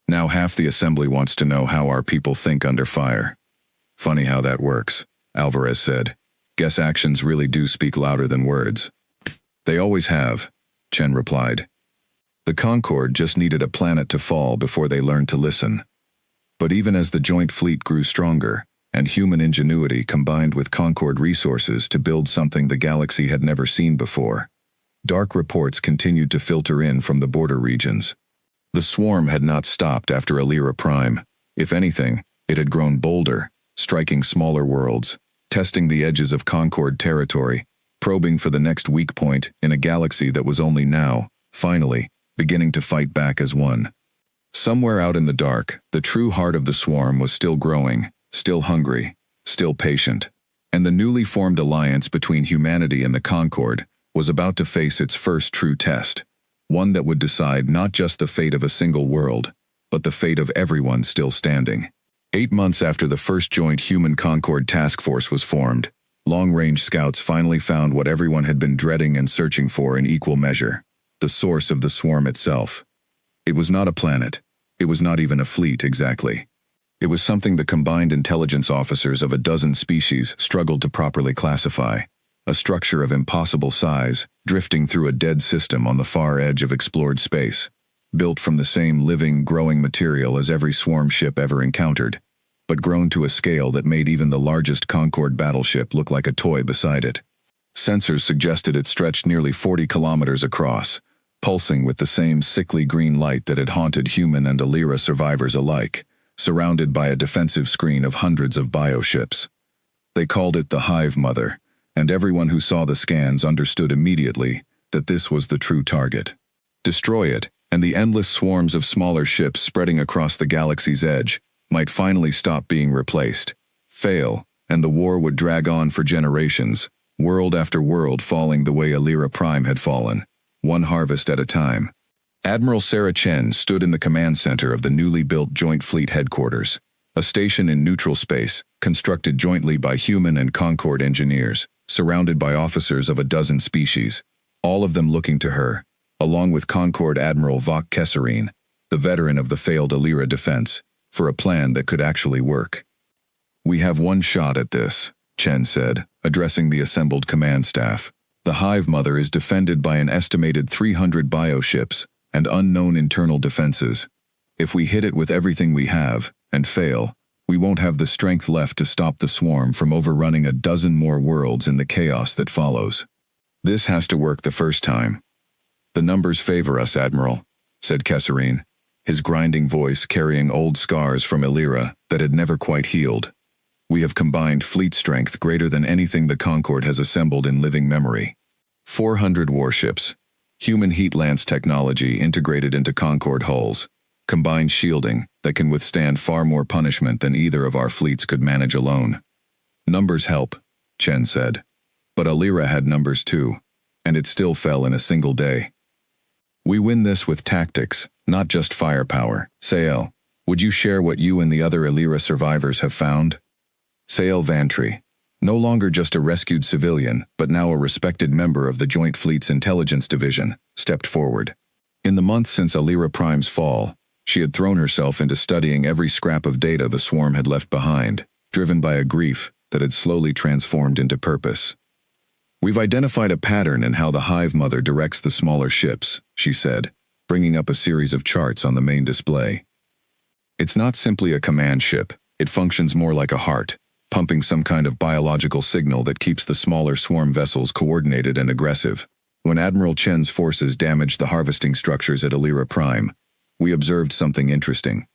Now half the assembly wants to know how our people think under fire. Funny how that works, Alvarez said. Guess actions really do speak louder than words. They always have, Chen replied. The Concorde just needed a planet to fall before they learned to listen. But even as the joint fleet grew stronger, and human ingenuity combined with Concorde resources to build something the galaxy had never seen before, dark reports continued to filter in from the border regions. The swarm had not stopped after Ayra Prime. If anything, it had grown bolder, striking smaller worlds, testing the edges of Concorde territory, probing for the next weak point in a galaxy that was only now, finally, beginning to fight back as one. Somewhere out in the dark, the true heart of the swarm was still growing, still hungry, still patient, and the newly formed alliance between humanity and the Concorde was about to face its first true test, one that would decide not just the fate of a single world, but the fate of everyone still standing. 8 months after the first joint human Concorde task force was formed, long-range scouts finally found what everyone had been dreading and searching for in equal measure: the source of the swarm itself. It was not a planet. It was not even a fleet exactly. It was something the combined intelligence officers of a dozen species struggled to properly classify, a structure of impossible size, drifting through a dead system on the far edge of explored space, built from the same living, growing material as every swarm ship ever encountered, but grown to a scale that made even the largest Concorde battleship look like a toy beside it. Sensors suggested it stretched nearly 40 kilometers across, pulsing with the same sickly green light that had haunted human and Ayra survivors alike, surrounded by a defensive screen of hundreds of bioships. They called it the Hive Mother, and everyone who saw the scans understood immediately that this was the true target. Destroy it, and the endless swarms of smaller ships spreading across the galaxy's edge might finally stop being replaced. Fail, and the war would drag on for generations, world after world falling the way Ayra Prime had fallen, one harvest at a time. Admiral Sarah Chen stood in the command center of the newly built Joint Fleet Headquarters, a station in neutral space, constructed jointly by human and Concorde engineers, surrounded by officers of a dozen species, all of them looking to her, along with Concorde Admiral Vok Kesserine, the veteran of the failed Ayra defense, for a plan that could actually work. "We have one shot at this," Chen said, addressing the assembled command staff. "The Hive Mother is defended by an estimated 300 bioships and unknown internal defenses. If we hit it with everything we have, and fail, we won't have the strength left to stop the swarm from overrunning a dozen more worlds in the chaos that follows. This has to work the first time." "The numbers favor us, Admiral," said Kesserine, his grinding voice carrying old scars from Ayra that had never quite healed. "We have combined fleet strength greater than anything the Concorde has assembled in living memory. 400 warships, human heat lance technology integrated into Concorde hulls, combined shielding that can withstand far more punishment than either of our fleets could manage alone." "Numbers help," Chen said. "But Ayra had numbers too, and it still fell in a single day. We win this with tactics, not just firepower. Sael, would you share what you and the other Ayra survivors have found?" Sael Vantry, no longer just a rescued civilian, but now a respected member of the Joint Fleet's Intelligence Division, stepped forward. In the months since Ayra Prime's fall, she had thrown herself into studying every scrap of data the swarm had left behind, driven by a grief that had slowly transformed into purpose. "We've identified a pattern in how the Hive Mother directs the smaller ships," she said, bringing up a series of charts on the main display. "It's not simply a command ship, it functions more like a heart, pumping some kind of biological signal that keeps the smaller swarm vessels coordinated and aggressive. When Admiral Chen's forces damaged the harvesting structures at Ayra Prime, we observed something interesting.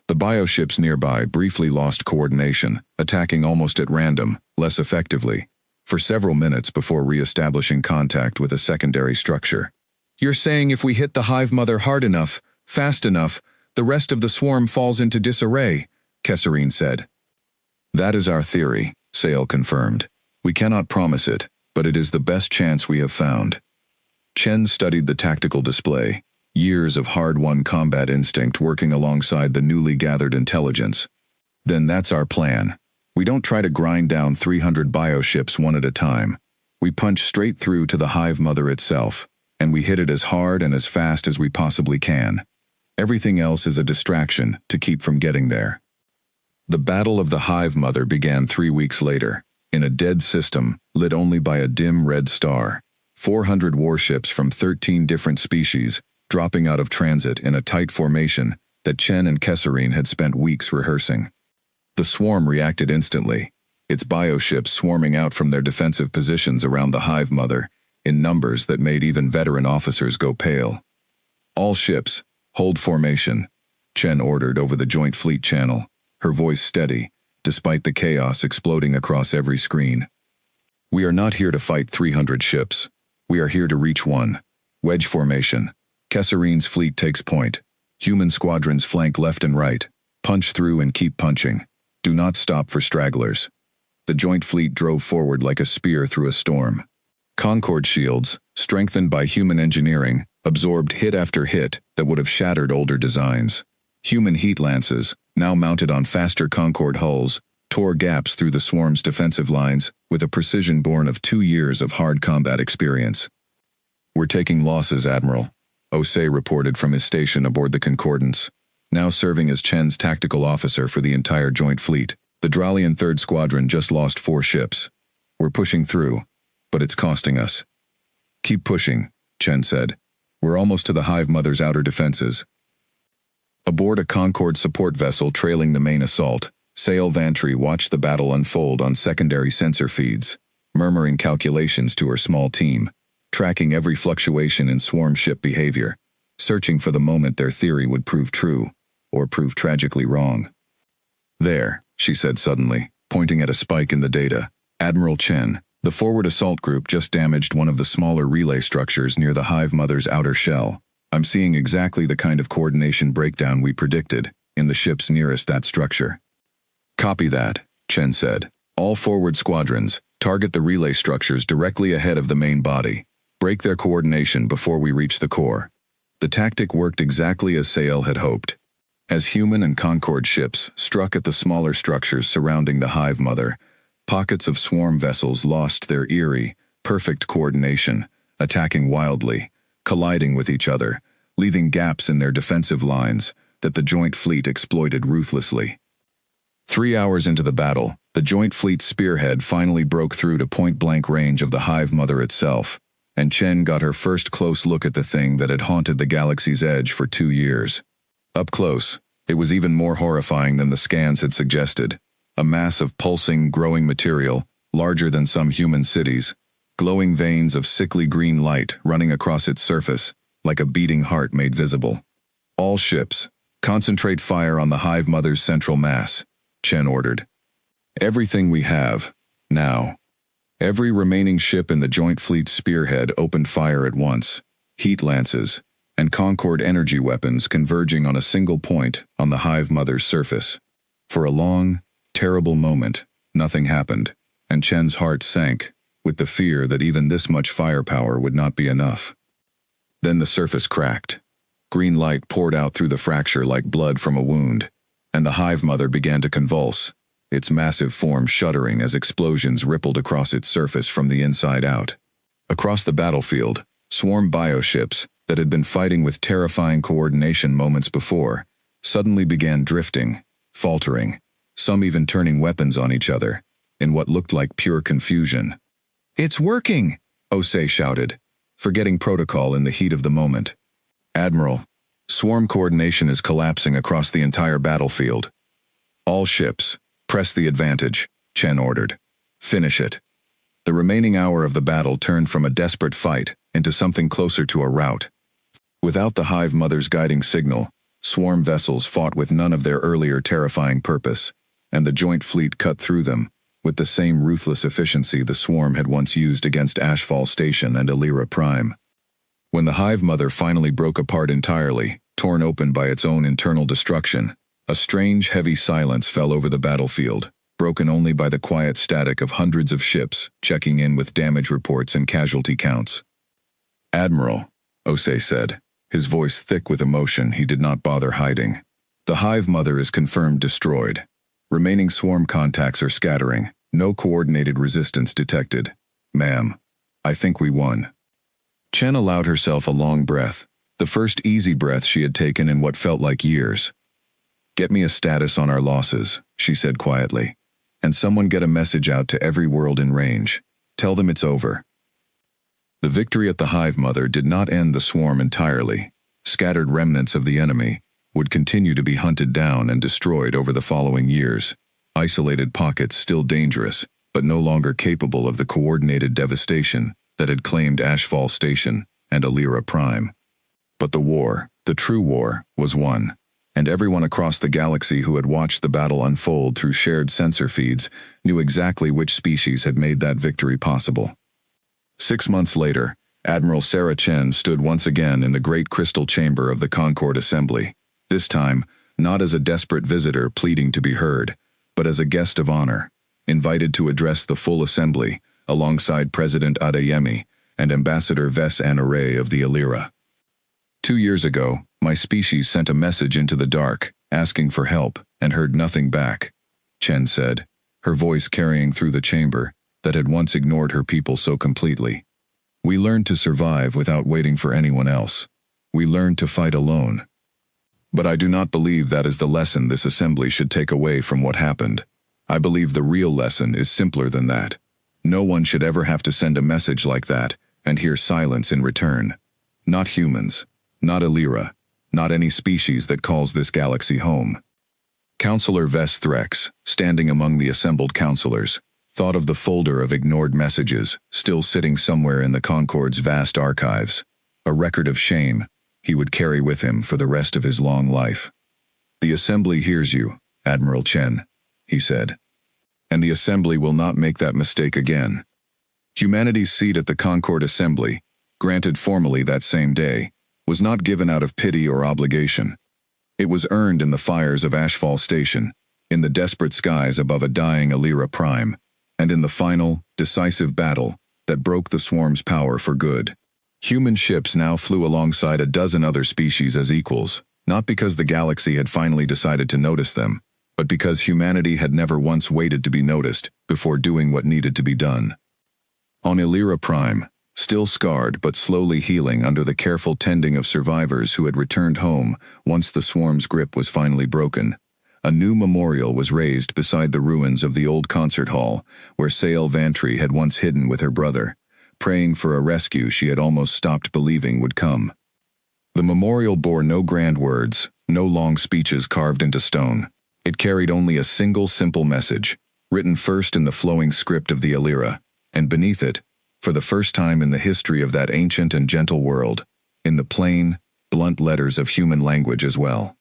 The bioships nearby briefly lost coordination, attacking almost at random, less effectively, for several minutes before re-establishing contact with a secondary structure." "You're saying if we hit the Hive Mother hard enough, Fast enough, the rest of the swarm falls into disarray, Kesserine said. That is our theory, Sale confirmed. We cannot promise it, but it is the best chance we have found. Chen studied the tactical display, years of hard-won combat instinct working alongside the newly gathered intelligence. Then that's our plan. We don't try to grind down 300 bioships one at a time. We punch straight through to the hive mother itself, and we hit it as hard and as fast as we possibly can. Everything else is a distraction to keep from getting there. The Battle of the Hive Mother began 3 weeks later, in a dead system lit only by a dim red star. 400 warships from 13 different species dropping out of transit in a tight formation that Chen and Kesserine had spent weeks rehearsing. The swarm reacted instantly, its bioships swarming out from their defensive positions around the Hive Mother, in numbers that made even veteran officers go pale. All ships, hold formation, Chen ordered over the Joint Fleet channel, her voice steady, despite the chaos exploding across every screen. We are not here to fight 300 ships. We are here to reach one. Wedge formation. Kesserine's fleet takes point. Human squadrons flank left and right. Punch through and keep punching. Do not stop for stragglers. The Joint Fleet drove forward like a spear through a storm. Concord shields, strengthened by human engineering, absorbed hit after hit that would have shattered older designs. Human heat lances, now mounted on faster Concord hulls, tore gaps through the swarm's defensive lines with a precision born of 2 years of hard combat experience. We're taking losses, Admiral, Osei reported from his station aboard the Concordance, now serving as Chen's tactical officer for the entire Joint Fleet. The Dralian 3rd Squadron just lost 4 ships. We're pushing through, but it's costing us. Keep pushing, Chen said. We're almost to the Hive Mother's outer defenses. Aboard a Concord support vessel trailing the main assault, Sale Vantry watched the battle unfold on secondary sensor feeds, murmuring calculations to her small team, tracking every fluctuation in swarm ship behavior, searching for the moment their theory would prove true, or prove tragically wrong. There, she said suddenly, pointing at a spike in the data. Admiral Chen, the forward assault group just damaged one of the smaller relay structures near the Hive Mother's outer shell. I'm seeing exactly the kind of coordination breakdown we predicted, in the ships nearest that structure. Copy that, Chen said. All forward squadrons, target the relay structures directly ahead of the main body. Break their coordination before we reach the core. The tactic worked exactly as Sale had hoped. As human and Concord ships struck at the smaller structures surrounding the Hive Mother, pockets of swarm vessels lost their eerie, perfect coordination, attacking wildly, colliding with each other, leaving gaps in their defensive lines that the Joint Fleet exploited ruthlessly. 3 hours into the battle, the Joint Fleet's spearhead finally broke through to point-blank range of the Hive Mother itself, and Chen got her first close look at the thing that had haunted the galaxy's edge for 2 years. Up close, it was even more horrifying than the scans had suggested. A mass of pulsing, growing material, larger than some human cities, glowing veins of sickly green light running across its surface, like a beating heart made visible. All ships, concentrate fire on the Hive Mother's central mass, Chen ordered. Everything we have, now. Every remaining ship in the Joint Fleet's spearhead opened fire at once, heat lances, and Concord energy weapons converging on a single point on the Hive Mother's surface. For a long, terrible moment, nothing happened, and Chen's heart sank, with the fear that even this much firepower would not be enough. Then the surface cracked. Green light poured out through the fracture like blood from a wound, and the Hive Mother began to convulse, its massive form shuddering as explosions rippled across its surface from the inside out. Across the battlefield, swarm bioships that had been fighting with terrifying coordination moments before suddenly began drifting, faltering, some even turning weapons on each other, in what looked like pure confusion. "It's working!" Osei shouted, forgetting protocol in the heat of the moment. "Admiral, swarm coordination is collapsing across the entire battlefield. All ships, press the advantage," Chen ordered. "Finish it." The remaining hour of the battle turned from a desperate fight into something closer to a rout. Without the Hive Mother's guiding signal, swarm vessels fought with none of their earlier terrifying purpose, and the Joint Fleet cut through them, with the same ruthless efficiency the swarm had once used against Ashfall Station and Ayra Prime. When the Hive Mother finally broke apart entirely, torn open by its own internal destruction. A strange, heavy silence fell over the battlefield, broken only by the quiet static of hundreds of ships checking in with damage reports and casualty counts. "Admiral," Osei said, his voice thick with emotion he did not bother hiding. "The hive mother is confirmed destroyed. Remaining swarm contacts are scattering. No coordinated resistance detected. Ma'am, I think we won." Chen allowed herself a long breath, the first easy breath she had taken in what felt like years. "Get me a status on our losses," she said quietly, "and someone get a message out to every world in range. Tell them it's over." The victory at the hive mother did not end the swarm entirely. Scattered remnants of the enemy would continue to be hunted down and destroyed over the following years, isolated pockets still dangerous, but no longer capable of the coordinated devastation that had claimed Ashfall Station and Ayra Prime. But the war, the true war, was won, and everyone across the galaxy who had watched the battle unfold through shared sensor feeds knew exactly which species had made that victory possible. 6 months later, Admiral Sarah Chen stood once again in the great crystal chamber of the Concord Assembly, this time not as a desperate visitor pleading to be heard, but as a guest of honor, invited to address the full assembly alongside President Adeyemi and Ambassador Ves Anare of the Ayra. 2 years ago, my species sent a message into the dark, asking for help, and heard nothing back, Chen said, her voice carrying through the chamber that had once ignored her people so completely. "We learned to survive without waiting for anyone else. We learned to fight alone. But I do not believe that is the lesson this assembly should take away from what happened. I believe the real lesson is simpler than that. No one should ever have to send a message like that and hear silence in return. Not humans, not Ayra, not any species that calls this galaxy home." Counselor Ves Threx, standing among the assembled counselors, thought of the folder of ignored messages still sitting somewhere in the Concord's vast archives, a record of shame he would carry with him for the rest of his long life. "The Assembly hears you, Admiral Chen," he said. "And the Assembly will not make that mistake again." Humanity's seat at the Concord Assembly, granted formally that same day, was not given out of pity or obligation. It was earned in the fires of Ashfall Station, in the desperate skies above a dying Ayra Prime, and in the final, decisive battle that broke the swarm's power for good. Human ships now flew alongside a dozen other species as equals, not because the galaxy had finally decided to notice them, but because humanity had never once waited to be noticed before doing what needed to be done. On Ayra Prime, still scarred but slowly healing under the careful tending of survivors who had returned home once the swarm's grip was finally broken, a new memorial was raised beside the ruins of the old concert hall where Sail Vantry had once hidden with her brother, praying for a rescue she had almost stopped believing would come. The memorial bore no grand words, no long speeches carved into stone. It carried only a single simple message, written first in the flowing script of the Ayra, and beneath it, for the first time in the history of that ancient and gentle world, in the plain, blunt letters of human language as well.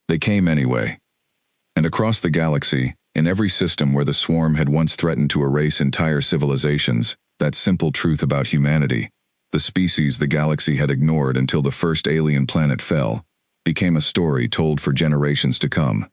They came anyway. And across the galaxy, in every system where the swarm had once threatened to erase entire civilizations, that simple truth about humanity, the species the galaxy had ignored until the first alien planet fell, became a story told for generations to come.